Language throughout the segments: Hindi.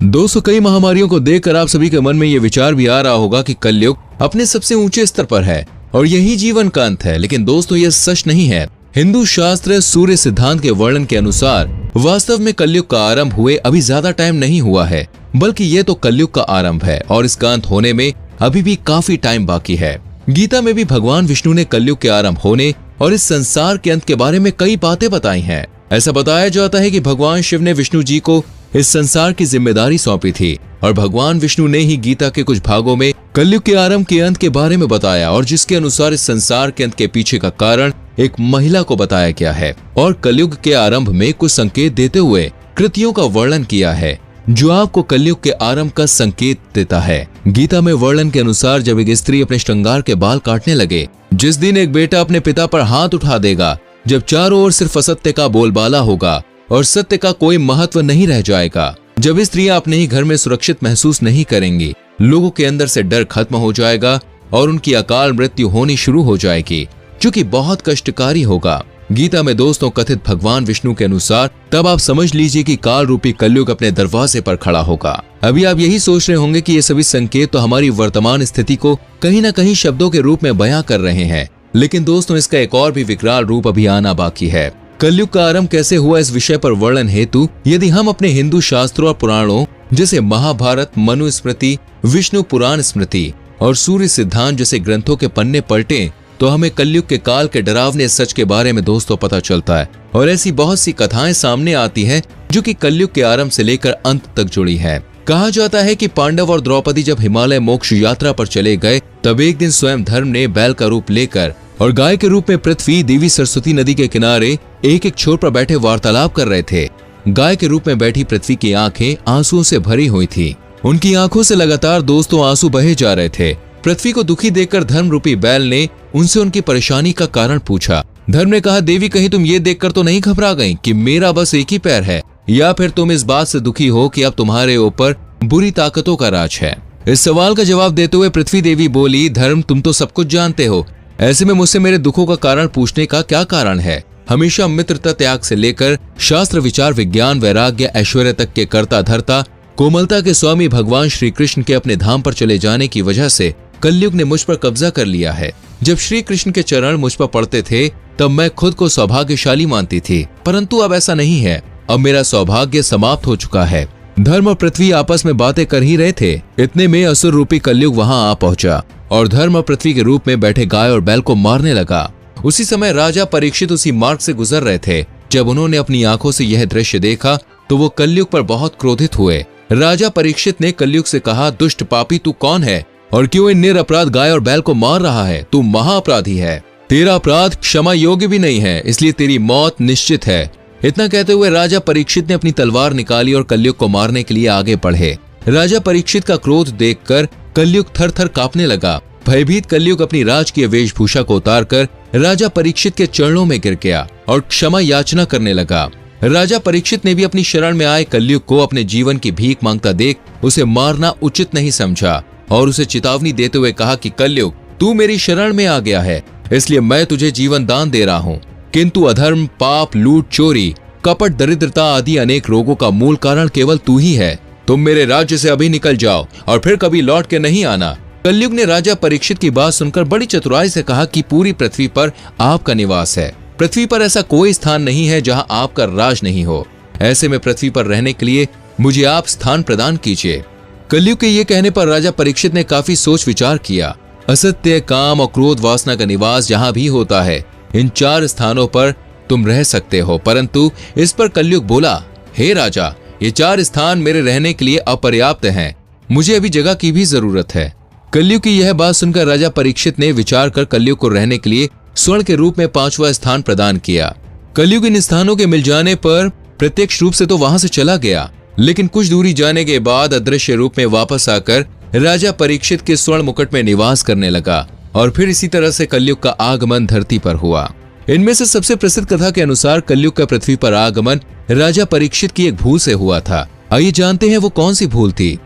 दोस्तों, कई महामारियों को देखकर आप सभी के मन में ये विचार भी आ रहा होगा कि कलयुग अपने सबसे ऊंचे स्तर पर है और यही जीवन का अंत है। लेकिन दोस्तों, ये सच नहीं है। हिंदू शास्त्र सूर्य सिद्धांत के वर्णन के अनुसार वास्तव में कलयुग का आरंभ हुए अभी ज्यादा टाइम नहीं हुआ है, बल्कि ये तो कलयुग का आरंभ है और इसका अंत होने में अभी भी काफी टाइम बाकी है। गीता में भी भगवान विष्णु ने कलयुग के आरंभ होने और इस संसार के अंत के बारे में कई बातें बताई हैं। ऐसा बताया जाता है कि भगवान शिव ने विष्णु जी को इस संसार की जिम्मेदारी सौंपी थी और भगवान विष्णु ने ही गीता के कुछ भागों में कलयुग के आरंभ के अंत के बारे में बताया और जिसके अनुसार इस संसार के अंत के पीछे का कारण एक महिला को बताया गया है और कलयुग के आरंभ में कुछ संकेत देते हुए कृतियों का वर्णन किया है जो आपको कलयुग के आरंभ का संकेत देता है। गीता में वर्णन के अनुसार जब एक स्त्री अपने श्रृंगार के बाल काटने लगे, जिस दिन एक बेटा अपने पिता पर हाथ उठा देगा, जब चारों ओर सिर्फ असत्य का बोलबाला होगा और सत्य का कोई महत्व नहीं रह जाएगा, जब स्त्रियां अपने ही घर में सुरक्षित महसूस नहीं करेंगी, लोगों के अंदर से डर खत्म हो जाएगा और उनकी अकाल मृत्यु होनी शुरू हो जाएगी, जो कि बहुत कष्टकारी होगा। गीता में दोस्तों कथित भगवान विष्णु के अनुसार तब आप समझ लीजिए कि काल रूपी कलयुग अपने दरवाजे पर खड़ा होगा। अभी आप यही सोच रहे होंगे कि ये सभी संकेत तो हमारी वर्तमान स्थिति को कहीं न कहीं शब्दों के रूप में बयां कर रहे हैं, लेकिन दोस्तों इसका एक और भी विकराल रूप अभी आना बाकी है। कलयुग का आरंभ कैसे हुआ इस विषय पर वर्णन हेतु यदि हम अपने हिंदू शास्त्रों और पुराणों जैसे महाभारत, मनुस्मृति, विष्णु पुराण स्मृति और सूर्य सिद्धांत जैसे ग्रंथों के पन्ने पलटें तो हमें कलयुग के काल के डरावने सच के बारे में दोस्तों पता चलता है और ऐसी बहुत सी कथाएं सामने आती हैं जो कि कलयुग के आरंभ से लेकर अंत तक जुड़ी हैं। कहा जाता है कि पांडव और द्रौपदी जब हिमालय मोक्ष यात्रा पर चले गए तब एक दिन स्वयं धर्म ने बैल का रूप लेकर और गाय के रूप में पृथ्वी देवी सरस्वती नदी के किनारे एक एक छोर पर बैठे वार्तालाप कर रहे थे। गाय के रूप में बैठी पृथ्वी की आंखें आंसुओं से भरी हुई थी। उनकी आंखों से लगातार दोस्तों आंसू बहे जा रहे थे। पृथ्वी को दुखी देखकर धर्म रूपी बैल ने उनसे उनकी परेशानी का कारण पूछा। धर्म ने कहा, देवी कहीं तुम ये देखकर तो नहीं घबरा गई कि मेरा बस एक ही पैर है, या फिर तुम इस बात से दुखी हो कि अब तुम्हारे ऊपर बुरी ताकतों का राज है। इस सवाल का जवाब देते हुए पृथ्वी देवी बोली, धर्म तुम तो सब कुछ जानते हो, ऐसे में मुझसे मेरे दुखों का कारण पूछने का क्या कारण है। हमेशा मित्रता त्याग से लेकर शास्त्र विचार विज्ञान वैराग्य ऐश्वर्य तक के कर्ता धर्ता कोमलता के स्वामी भगवान श्री कृष्ण के अपने धाम पर चले जाने की वजह से कलयुग ने मुझ पर कब्जा कर लिया है। जब श्री कृष्ण के चरण मुझ पर पड़ते थे तब मैं खुद को सौभाग्यशाली मानती थी, परंतु अब ऐसा नहीं है। अब मेरा सौभाग्य समाप्त हो चुका है। धर्म और पृथ्वी आपस में बातें कर ही रहे थे, इतने में असुर रूपी कलयुग वहां आ पहुंचा और धर्म और पृथ्वी के रूप में बैठे गाय और बैल को मारने लगा। उसी समय राजा परीक्षित उसी मार्ग से गुजर रहे थे। जब उन्होंने अपनी आंखों से यह दृश्य देखा तो वो कलयुग पर बहुत क्रोधित हुए। राजा परीक्षित ने कलयुग से कहा, दुष्ट पापी तू कौन है और क्यों इन निरपराध गाय और बैल को मार रहा है? तू महाअपराधी है, तेरा अपराध क्षमा योग्य भी नहीं है, इसलिए तेरी मौत निश्चित है। इतना कहते हुए राजा परीक्षित ने अपनी तलवार निकाली और कलयुग को मारने के लिए आगे बढ़े। राजा परीक्षित का क्रोध देखकर कलयुग थर थर कांपने लगा। भयभीत कलयुग अपनी राजकीय वेशभूषा को उतारकर राजा परीक्षित के चरणों में गिर गया और क्षमा याचना करने लगा। राजा परीक्षित ने भी अपनी शरण में आए कलयुग को अपने जीवन की भीख मांगता देख उसे मारना उचित नहीं समझा और उसे चेतावनी देते हुए कहा कि कलयुग तू मेरी शरण में आ गया है, इसलिए मैं तुझे जीवन दान दे रहा हूँ, किंतु अधर्म, पाप, लूट, चोरी, कपट, दरिद्रता आदि अनेक रोगों का मूल कारण केवल तू ही है। तुम मेरे राज्य से अभी निकल जाओ और फिर कभी लौट के नहीं आना। कलयुग ने राजा परीक्षित की बात सुनकर बड़ी चतुराई से कहा कि पूरी पृथ्वी पर आपका निवास है। पृथ्वी पर ऐसा कोई स्थान नहीं है जहां आपका राज नहीं हो। ऐसे में पृथ्वी पर रहने के लिए मुझे आप स्थान प्रदान कीजिए। कलयुग के ये कहने पर राजा परीक्षित ने काफी सोच विचार किया। असत्य, काम और क्रोध वासना का निवास जहां भी होता है, इन 4 स्थानों पर तुम रह सकते हो। परंतु इस पर कलयुग बोला, हे राजा, ये 4 स्थान मेरे रहने के लिए अपर्याप्त हैं, मुझे अभी जगह की भी जरूरत है। कलयुग की यह बात सुनकर राजा परीक्षित ने विचार कर कलयुग को रहने के लिए स्वर्ण के रूप में 5वां स्थान प्रदान किया। कलयुग इन स्थानों के मिल जाने पर प्रत्यक्ष रूप से तो वहां से चला गया, लेकिन कुछ दूरी जाने के बाद अदृश्य रूप में वापस आकर राजा परीक्षित के स्वर्ण मुकुट में निवास करने लगा और फिर इसी तरह से कलयुग का आगमन धरती पर हुआ। इनमें से सबसे प्रसिद्ध कथा के अनुसार कलयुग का पृथ्वी पर आगमन राजा परीक्षित की एक भूल से हुआ था। आइए जानते हैं वो कौन सी भूल थी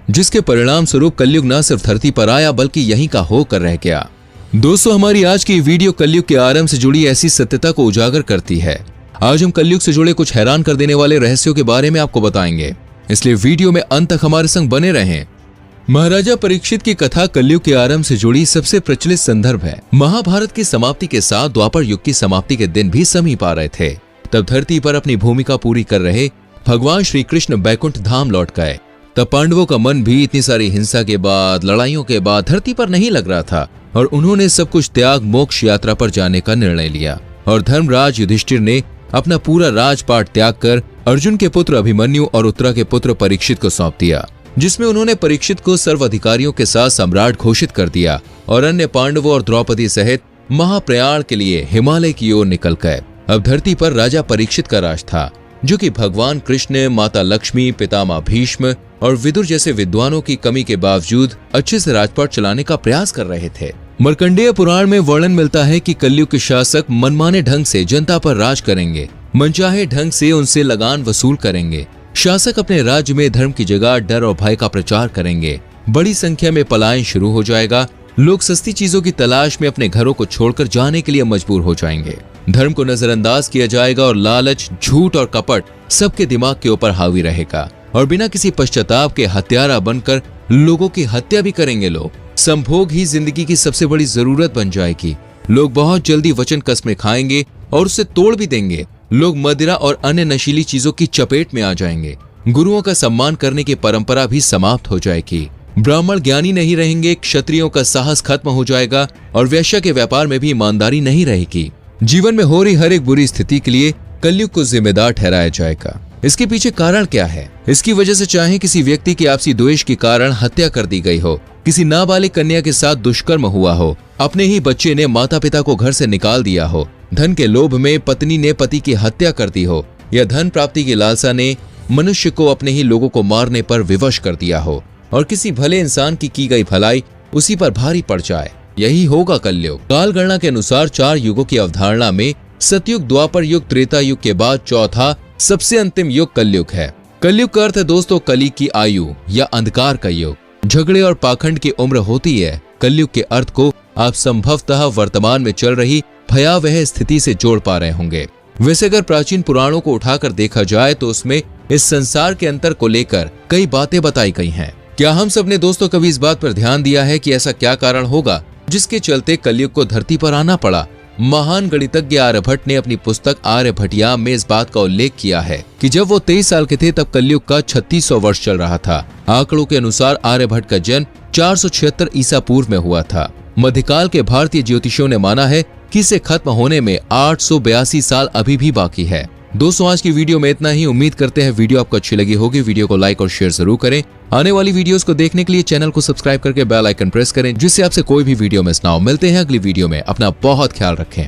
जिसके परिणाम स्वरूप कलयुग न सिर्फ धरती पर आया बल्कि यहीं का होकर रह गया। दोस्तों, हमारी आज की वीडियो कलयुग के आरंभ से जुड़ी ऐसी सत्यता को उजागर करती है। आज हम कलयुग से जुड़े कुछ हैरान कर देने वाले रहस्यों के बारे में आपको बताएंगे। इसलिए वीडियो में अंत तक हमारे संग बने रहें। महाराजा परीक्षित की कथा कलयुग के आरंभ से जुड़ी सबसे प्रचलित संदर्भ है। महाभारत की समाप्ति के साथ द्वापर युग की समाप्ति के दिन भी समीप आ रहे थे। तब धरती पर अपनी भूमिका पूरी कर रहे भगवान श्री कृष्ण बैकुंठ धाम लौट गए। तब पांडवों का मन भी इतनी सारी हिंसा के बाद, लड़ाइयों के बाद धरती पर नहीं लग रहा था और उन्होंने सब कुछ त्याग मोक्ष यात्रा पर जाने का निर्णय लिया। और धर्मराज युधिष्ठिर ने अपना पूरा राजपाट त्याग कर अर्जुन के पुत्र अभिमन्यु और उत्तरा के पुत्र परीक्षित को सौंप दिया, जिसमें उन्होंने परीक्षित को सर्व अधिकारियों के साथ सम्राट घोषित कर दिया और अन्य पांडवों और द्रौपदी सहित महाप्रयाण के लिए हिमालय की ओर निकल गए। अब धरती पर राजा परीक्षित का राज था, जो कि भगवान कृष्ण, माता लक्ष्मी, पितामह भीष्म और विदुर जैसे विद्वानों की कमी के बावजूद अच्छे से राजपाट चलाने का प्रयास कर रहे थे। मार्कंडेय पुराण में वर्णन मिलता है कि कलयुग के शासक मनमाने ढंग से जनता पर राज करेंगे, मनचाहे ढंग से उनसे लगान वसूल करेंगे। शासक अपने राज्य में धर्म की जगह डर और भय का प्रचार करेंगे। बड़ी संख्या में पलायन शुरू हो जाएगा। लोग सस्ती चीजों की तलाश में अपने घरों को छोड़कर जाने के लिए मजबूर हो जाएंगे। धर्म को नजरअंदाज किया जाएगा और लालच, झूठ और कपट सबके दिमाग के ऊपर हावी रहेगा और बिना किसी पश्चाताप के हत्यारा बनकर लोगों की हत्या भी करेंगे। लोग संभोग ही जिंदगी की सबसे बड़ी जरूरत बन जाएगी। लोग बहुत जल्दी वचन कस्में खाएंगे और उसे तोड़ भी देंगे। लोग मदिरा और अन्य नशीली चीजों की चपेट में आ जाएंगे। गुरुओं का सम्मान करने की परंपरा भी समाप्त हो जाएगी। ब्राह्मण ज्ञानी नहीं रहेंगे, क्षत्रियों का साहस खत्म हो जाएगा और वैश्य के व्यापार में भी ईमानदारी नहीं रहेगी। जीवन में हो रही हर एक बुरी स्थिति के लिए कलयुग को जिम्मेदार ठहराया जाएगा। इसके पीछे कारण क्या है? इसकी वजह से चाहे किसी व्यक्ति की आपसी द्वेष के कारण हत्या कर दी गई हो, किसी नाबालिग कन्या के साथ दुष्कर्म हुआ हो, अपने ही बच्चे ने माता पिता को घर से निकाल दिया हो, धन के लोभ में पत्नी ने पति की हत्या कर दी हो, या धन प्राप्ति की लालसा ने मनुष्य को अपने ही लोगों को मारने पर विवश कर दिया हो और किसी भले इंसान की गई भलाई उसी पर भारी पड़ जाए। यही होगा कलयुग। काल गणना के अनुसार 4 युगों की अवधारणा में सतयुग, द्वापर युग, त्रेता युग के बाद चौथा सबसे अंतिम युग कलयुग है। कलयुग का अर्थ है दोस्तों कली की आयु या अंधकार का युग। झगड़े और पाखंड की उम्र होती है। कलयुग के अर्थ को आप संभवतः वर्तमान में चल रही भयावह स्थिति से जोड़ पा रहे होंगे। वैसे अगर प्राचीन पुराणों को उठाकर देखा जाए तो उसमें इस संसार के अंतर को लेकर कई बातें बताई गई हैं। क्या हम सब ने दोस्तों कभी इस बात पर ध्यान दिया है कि ऐसा क्या कारण होगा जिसके चलते कलयुग को धरती पर आना पड़ा? महान गणितज्ञ आर्यभट्ट ने अपनी पुस्तक आर्यभट्टियाम में इस बात का उल्लेख किया है कि जब वो 23 साल के थे तब कलयुग का 3600 वर्ष चल रहा था। आंकड़ों के अनुसार आर्यभट्ट का जन्म 476 ईसा पूर्व में हुआ था। मध्यकाल के भारतीय ज्योतिषियों ने माना है कि इसे खत्म होने में 882 साल अभी भी बाकी है। दोस्तों आज की वीडियो में इतना ही। उम्मीद करते हैं वीडियो आपको अच्छी लगी होगी। वीडियो को लाइक और शेयर जरूर करें। आने वाली वीडियोस को देखने के लिए चैनल को सब्सक्राइब करके बेल आइकन प्रेस करें, जिससे आपसे कोई भी वीडियो मिस ना हो। मिलते हैं अगली वीडियो में। अपना बहुत ख्याल रखें।